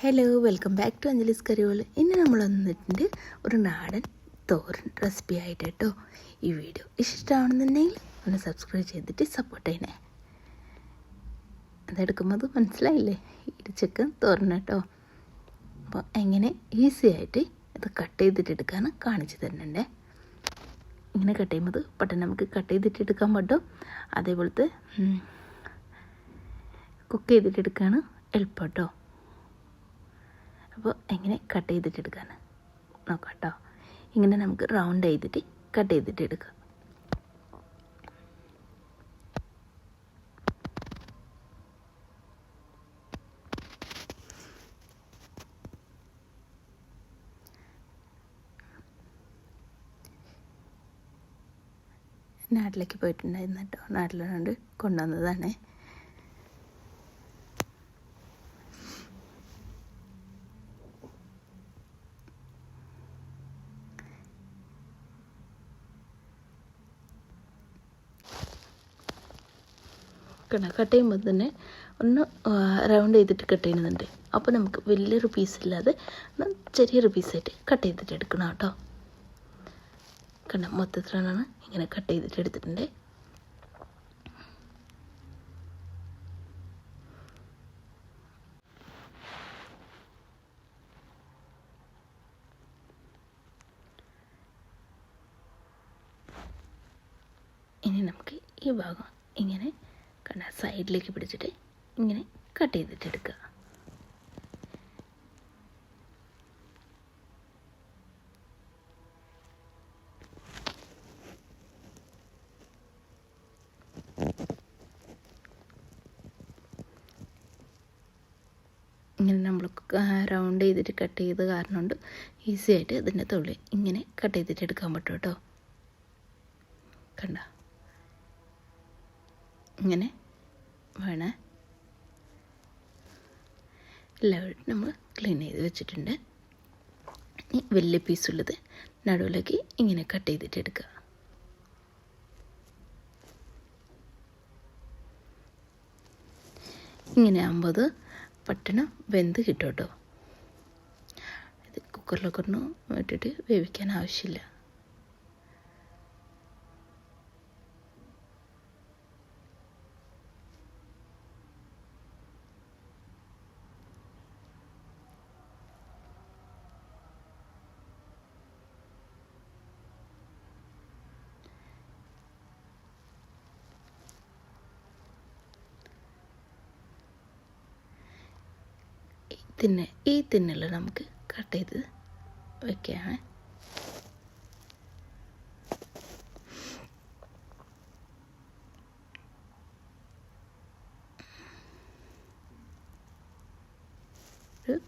Hello, welcome back to Anjali's curry. ഇന്ന് നമ്മൾ വന്നിട്ടുണ്ട് ഒരു നാടൻ തോരൻ റെസിപ്പി ആയിട്ട് കേട്ടോ. ഈ വീഡിയോ ഇഷ്ടമാണെന്നുണ്ടെങ്കിൽ ഒന്ന് സബ്സ്ക്രൈബ് ചെയ്തിട്ട് സപ്പോർട്ട് ചെയ്യണേ. അതെടുക്കുമ്പോൾ മനസ്സിലായില്ലേ, ഇടിച്ചക്ക തോരൻ കേട്ടോ. അപ്പോൾ എങ്ങനെ ഈസി ആയിട്ട് ഇത് കട്ട് ചെയ്തിട്ട് എടുക്കാമെന്ന് കാണിച്ചു തരുന്നുണ്ടേ. ഇങ്ങനെ കട്ട് ചെയ്യുമ്പോൾ പെട്ടെന്ന് നമുക്ക് കട്ട് ചെയ്തിട്ട് എടുക്കാൻ പറ്റും. അതേപോലത്തെ കുക്ക് ചെയ്തിട്ട് എടുക്കുകയാണ് എളുപ്പം കേട്ടോ. അപ്പോൾ എങ്ങനെ കട്ട് ചെയ്തിട്ടെടുക്കാൻ നോക്കാം കേട്ടോ. ഇങ്ങനെ നമുക്ക് റൗണ്ട് ചെയ്തിട്ട് കട്ട് ചെയ്തിട്ട് എടുക്കാം. നാട്ടിലേക്ക് പോയിട്ടുണ്ടായിരുന്നു കേട്ടോ. നാട്ടിലുകൊണ്ട് കൊണ്ടുവന്നതാണ്. കട്ട് ചെയ്യുമ്പോൾ തന്നെ ഒന്ന് റൗണ്ട് ചെയ്തിട്ട് കട്ട് ചെയ്യുന്നുണ്ട്. അപ്പോൾ നമുക്ക് വലിയൊരു പീസില്ലാതെ ചെറിയൊരു പീസായിട്ട് കട്ട് ചെയ്തിട്ട് എടുക്കണം കേട്ടോ. മൊത്തത്തിലാണ് ഇങ്ങനെ കട്ട് ചെയ്തിട്ട് എടുത്തിട്ടുണ്ട്. ഇനി നമുക്ക് ഈ ഭാഗം ഇങ്ങനെ സൈഡിലേക്ക് പിടിച്ചിട്ട് ഇങ്ങനെ കട്ട് ചെയ്തിട്ടെടുക്കുക. ഇങ്ങനെ നമ്മൾ റൗണ്ട് ചെയ്തിട്ട് കട്ട് ചെയ്ത് കാരണം കൊണ്ട് ഈസി ആയിട്ട് ഇതിൻ്റെ തൊള്ളി ഇങ്ങനെ കട്ട് ചെയ്തിട്ട് എടുക്കാൻ പറ്റും കേട്ടോ. കണ്ട, ഇങ്ങനെ വേണേ എല്ലാവരും നമ്മൾ ക്ലീൻ ചെയ്ത് വെച്ചിട്ടുണ്ട്. ഈ വലിയ പീസുള്ളത് നടുവിലേക്ക് ഇങ്ങനെ കട്ട് ചെയ്തിട്ട് എടുക്കുക. ഇങ്ങനെ ആകുമ്പോൾ അത് പെട്ടെന്ന് വെന്ത് കിട്ടും കേട്ടോ. ഇത് കുക്കറിലൊക്കെ ഒന്ന് ഇട്ടിട്ട് വേവിക്കാൻ ആവശ്യമില്ല. ഈ തിന്നൽ നമുക്ക് കട്ട് ചെയ്ത് വയ്ക്കാം. ഒരു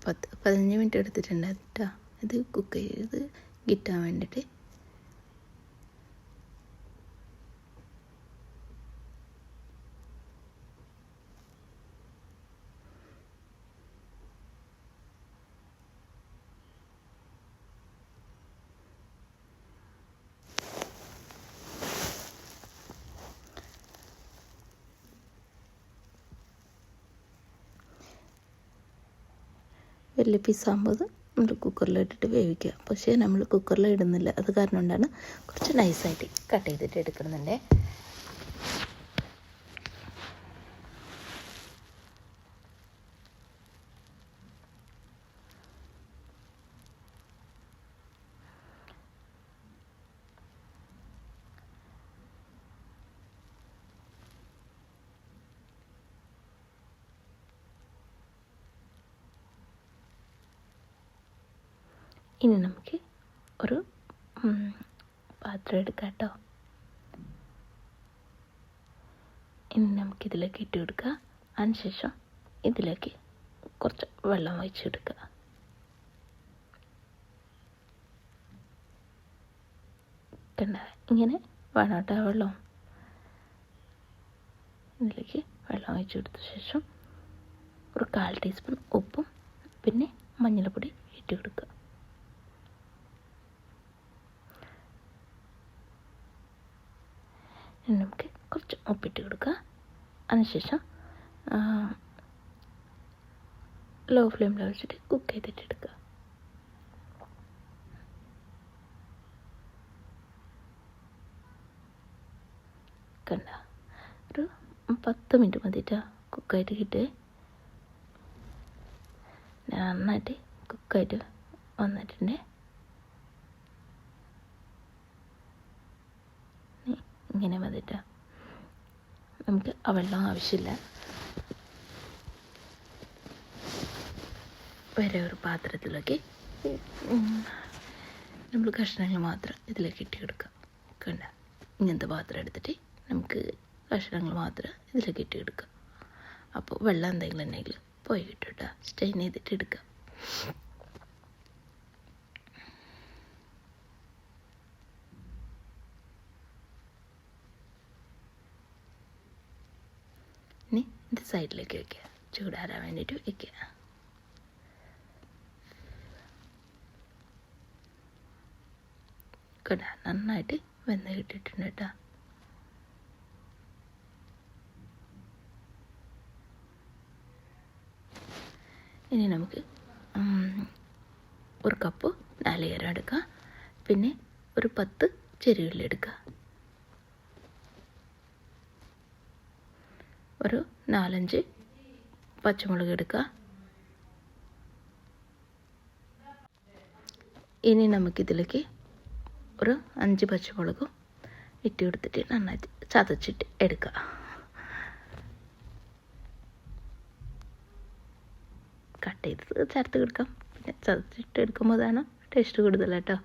10-15 മിനിറ്റ് എടുത്തിട്ടുണ്ട് കേട്ടോ ഇത് കുക്ക് ചെയ്ത് കിട്ടാൻ വേണ്ടിയിട്ട്. വലിയ പീസാകുമ്പോൾ നമ്മൾ കുക്കറിലിട്ടിട്ട് വേവിക്കുക. പക്ഷേ നമ്മൾ കുക്കറിൽ ഇടുന്നില്ല. അത് കാരണം കൊണ്ടാണ് കുറച്ച് നൈസായിട്ട് കട്ട് ചെയ്തിട്ട് എടുക്കുന്നുണ്ട്. ഇനി നമുക്ക് ഒരു പാത്രം എടുക്കാം കേട്ടോ. ഇനി നമുക്കിതിലേക്ക് ഇട്ട് കൊടുക്കുക. അതിനുശേഷം ഇതിലേക്ക് കുറച്ച് വെള്ളം ഒഴിച്ചെടുക്കുക. കണ്ട, ഇങ്ങനെ വേണം കേട്ടോ വെള്ളം. ഇതിലേക്ക് വെള്ളം ഒഴിച്ചു കൊടുത്ത ശേഷം ഒരു 1/4 ടീസ്പൂൺ ഉപ്പും പിന്നെ മഞ്ഞൾപ്പൊടി ഇട്ട് കൊടുക്കുക. നമുക്ക് കുറച്ച് ഉപ്പിട്ട് കൊടുക്കുക. അതിനുശേഷം ലോ ഫ്ലെയിമിൽ വെച്ചിട്ട് കുക്ക് ചെയ്തിട്ടെടുക്കുക. കണ്ട ഒരു 10 മിനിറ്റ് മതിട്ടാ കുക്കായിട്ട് കിട്ടുക. നന്നായിട്ട് കുക്കായിട്ട് വന്നിട്ടുണ്ട്. ഇങ്ങനെ മതിട്ടാ, നമുക്ക് ആ വെള്ളം ആവശ്യമില്ല. വേറെ ഒരു പാത്രത്തിലേക്ക് നമ്മൾ കഷ്ണങ്ങൾ മാത്രം ഇതിലേക്ക് ഇട്ട് കൊടുക്കാം. കണ്ട ഇങ്ങനത്തെ പാത്രം എടുത്തിട്ട് നമുക്ക് കഷ്ണങ്ങൾ മാത്രം ഇതിലേക്ക് ഇട്ട് കൊടുക്കാം. അപ്പോൾ വെള്ളം എന്തെങ്കിലും ഉണ്ടെങ്കിൽ പോയി കിട്ടും കേട്ടോ. സ്റ്റെയിൻ ചെയ്തിട്ട് എടുക്കാം. ഇനി ഇത് സൈഡിലേക്ക് വയ്ക്കുക, ചൂടാറാൻ വേണ്ടിയിട്ട് വയ്ക്കുക. കണ്ട നന്നായിട്ട് വെന്ത് കിട്ടിയിട്ടുണ്ട് കേട്ടോ. ഇനി നമുക്ക് ഒരു കപ്പ് നാളികേരം എടുക്കുക. പിന്നെ ഒരു 10 ചെറിയുള്ളി എടുക്കുക. ഒരു 4-5 പച്ചമുളക് എടുക്കുക. ഇനി നമുക്കിതിലേക്ക് ഒരു 5 പച്ചമുളകും ഇട്ട് കൊടുത്തിട്ട് നന്നായിട്ട് ചതച്ചിട്ട് എടുക്കുക. കട്ട് ചെയ്ത് ചേർത്ത് കൊടുക്കാം. പിന്നെ ചതച്ചിട്ട് എടുക്കുമ്പോൾ അതാണ് ടേസ്റ്റ് കൂടുതൽ കേട്ടോ.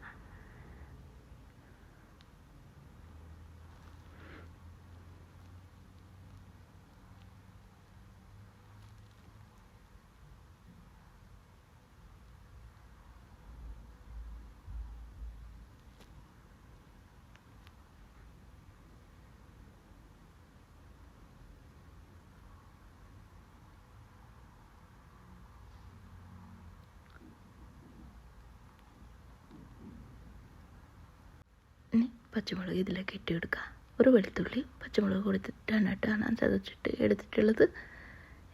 ഇനി പച്ചമുളക് ഇതിലേക്ക് ഇട്ട് കൊടുക്കുക. ഒരു വെളുത്തുള്ളി പച്ചമുളക് കൊടുത്തിട്ടാണ് ഞാൻ ചതച്ചിട്ട് എടുത്തിട്ടുള്ളത്.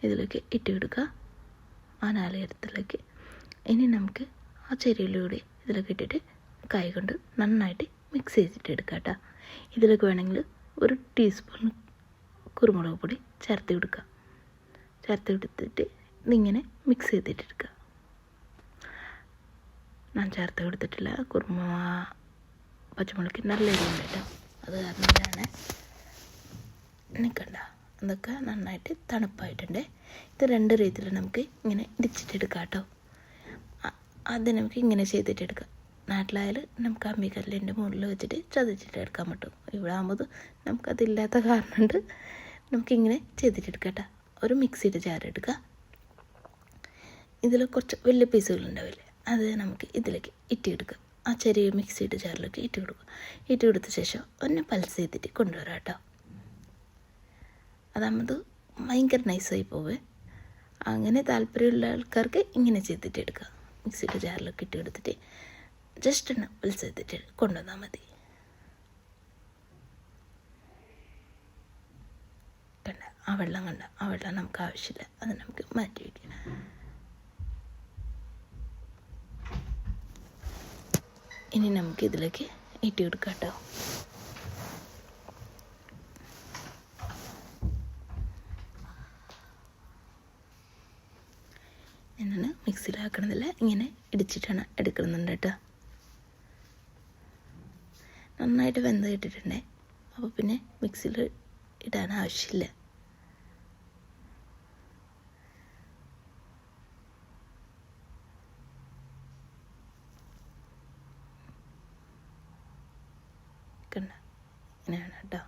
ഇതിലേക്ക് ഇട്ട് കൊടുക്കുക ആ നാളികേരത്തിലേക്ക്. ഇനി നമുക്ക് ആ ചെറിയുള്ളിയൂടെ ഇതിലേക്ക് ഇട്ടിട്ട് കൈ കൊണ്ട് നന്നായിട്ട് മിക്സ് ചെയ്തിട്ട് എടുക്കുക കേട്ടോ. ഇതിലേക്ക് വേണമെങ്കിൽ ഒരു ടീസ്പൂൺ കുരുമുളക് പൊടി ചേർത്ത് കൊടുക്കുക. ചേർത്ത് കൊടുത്തിട്ട് ഇതിങ്ങനെ മിക്സ് ചെയ്തിട്ട് എടുക്കുക. ഞാൻ ചേർത്ത് കൊടുത്തിട്ടില്ല, പച്ചമുളക് നല്ല എരിവുണ്ട് കേട്ടോ, അത് കാരണമാണ്. നിൽക്കണ്ട, അതൊക്കെ നന്നായിട്ട് തണുപ്പായിട്ടുണ്ട്. ഇത് 2 രീതിയിൽ നമുക്ക് ഇങ്ങനെ ഇടിച്ചിട്ടെടുക്കാം കേട്ടോ. അത് നമുക്ക് ഇങ്ങനെ ചെയ്തിട്ടെടുക്കാം. നാട്ടിലായാലും നമുക്ക് അമ്മിക്കല്ലിൻ്റെ മുകളിൽ വെച്ചിട്ട് ചതച്ചിട്ട് എടുക്കാൻ പറ്റും. ഇവിടെ ആകുമ്പോൾ നമുക്കതില്ലാത്ത കാരണം കൊണ്ട് നമുക്കിങ്ങനെ ചെയ്തിട്ടെടുക്കാം കേട്ടോ. ഒരു മിക്സിയുടെ ജാർ എടുക്കുക. ഇതിൽ കുറച്ച് വലിയ പീസുകളുണ്ടാവില്ലേ, അത് നമുക്ക് ഇതിലേക്ക് ഇട്ടെടുക്കാം. ആ ചെറിയ മിക്സിയുടെ ജാറിലേക്ക് ഇട്ട് കൊടുക്കുക. ഇട്ട് കൊടുത്ത ശേഷം ഒന്ന് പൾസ് ചെയ്തിട്ട് കൊണ്ടുവരാം കേട്ടോ. അതാകുമ്പോൾ ഭയങ്കര നൈസായി പോവേ. അങ്ങനെ താല്പര്യമുള്ള ആൾക്കാർക്ക് ഇങ്ങനെ ചെയ്തിട്ട് എടുക്കുക. മിക്സിയുടെ ജാറിലേക്ക് ഇട്ട് കൊടുത്തിട്ട് ജസ്റ്റ് ഒന്ന് പൾസ് ചെയ്തിട്ട് കൊണ്ടുവന്നാൽ മതി. കണ്ട ആ വെള്ളം നമുക്ക് ആവശ്യമില്ല, അത് നമുക്ക് മാറ്റി വയ്ക്കാം. ഇനി നമുക്ക് ഇതിലേക്ക് ഇട്ട് കൊടുക്കാം കേട്ടോ. എന്നാണ് മിക്സിയിലാക്കണതില്ല, ഇങ്ങനെ ഇടിച്ചിട്ടാണ് എടുക്കുന്നുണ്ട് കേട്ടോ. നന്നായിട്ട് വെന്ത് കിട്ടിയിട്ടുണ്ടേ, അപ്പോൾ പിന്നെ മിക്സിയിൽ ഇടാൻ ആവശ്യമില്ല. കണ്ട ഇങ്ങനെയാണ് കേട്ടോ.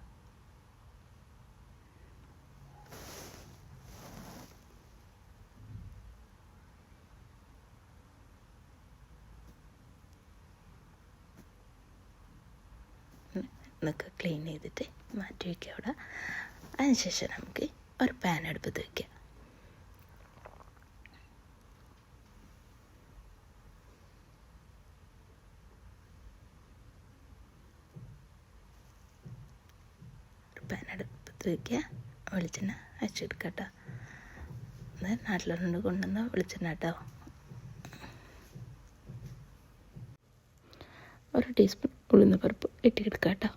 ഇതൊക്കെ ക്ലീൻ ചെയ്തിട്ട് മാറ്റി വയ്ക്കുക അവിടെ. അതിനുശേഷം നമുക്ക് ഒരു പാൻ അടുപ്പത്ത് വയ്ക്കുക. ഒരു പാൻ അടുപ്പത്ത് വയ്ക്കുക. വെളിച്ചെണ്ണ അഴിച്ചെടുക്കുക കേട്ടോ. നാട്ടിലോണ്ട് കൊണ്ടുവന്ന വെളിച്ചെണ്ണ കേട്ടോ. 1 ടീസ്പൂൺ ഉഴുന്നുപരിപ്പ് ഇട്ടെടുക്കുക കേട്ടോ.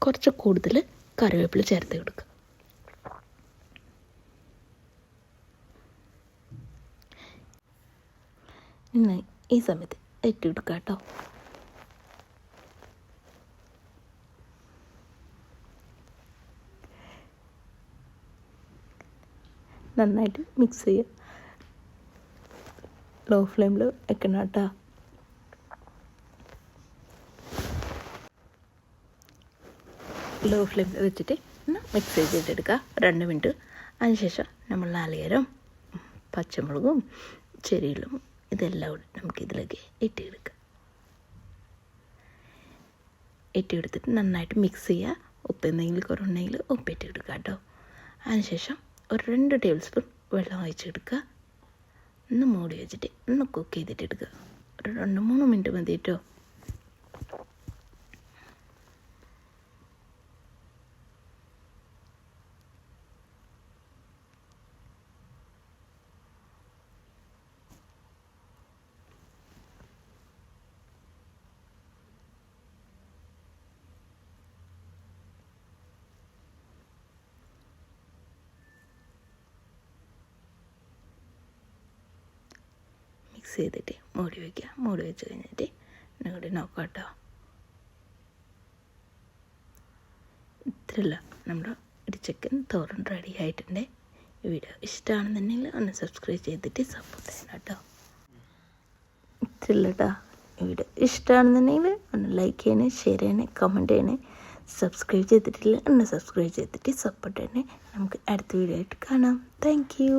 കുറച്ച് കൂടുതൽ കറിവേപ്പില ചേർത്ത് കൊടുക്കുക. ഇന്ന് ഈ സമയത്ത് ഇട്ടെടുക്കുക കേട്ടോ. നന്നായിട്ട് മിക്സ് ചെയ്യുക. ലോ ഫ്ലെയിമിൽ വെക്കണം കേട്ടോ. ലോ ഫ്ലെയിമിൽ വെച്ചിട്ട് മിക്സ് ചെയ്തിട്ടെടുക്കുക 2 മിനിറ്റ്. അതിനുശേഷം നമ്മൾ നാളികേരം, പച്ചമുളകും ചെറിയുള്ളും ഇതെല്ലാം കൂടി നമുക്കിതിലേക്ക് ഇട്ടെടുക്കാം. ഇട്ടെടുത്തിട്ട് നന്നായിട്ട് മിക്സ് ചെയ്യുക. ഉപ്പ് എന്തെങ്കിലും കുറവുണ്ടെങ്കിൽ ഉപ്പിട്ടെടുക്കുക കേട്ടോ. അതിനുശേഷം ഒരു 2 ടേബിൾ സ്പൂൺ വെള്ളം ഒഴിച്ചെടുക്കുക. മൂടി വെച്ചിട്ട് കുക്ക് ചെയ്തിട്ടെടുക്കുക. ഒരു 2-3 മിനിറ്റ് മതി കേട്ടോ. മിക്സ് ചെയ്തിട്ട് മൂടി വയ്ക്കുക. മൂടി വെച്ച് കഴിഞ്ഞിട്ട് ഇങ്ങോട്ട് നോക്കാം കേട്ടോ. ഇത്രയല്ല നമ്മുടെ ഇടിച്ചിക്കൻ തോരൻ റെഡി ആയിട്ടുണ്ട്. ഈ വീഡിയോ ഇഷ്ടമാണെന്നുണ്ടെങ്കിൽ ഒന്ന് സബ്സ്ക്രൈബ് ചെയ്തിട്ട് സപ്പോർട്ട് ചെയ്യണം കേട്ടോ. ഇത്രയല്ല കേട്ടോ. ഈ വീഡിയോ ഇഷ്ടമാണെന്നുണ്ടെങ്കിൽ ഒന്ന് ലൈക്ക് ചെയ്യണേ, ഷെയർ ചെയ്യണേ, കമൻറ്റ് ചെയ്യണേ. സബ്സ്ക്രൈബ് ചെയ്തിട്ടില്ല ഒന്ന് സബ്സ്ക്രൈബ് ചെയ്തിട്ട് സപ്പോർട്ട് ചെയ്യണേ. നമുക്ക് അടുത്ത വീഡിയോ ആയിട്ട് കാണാം. Thank you.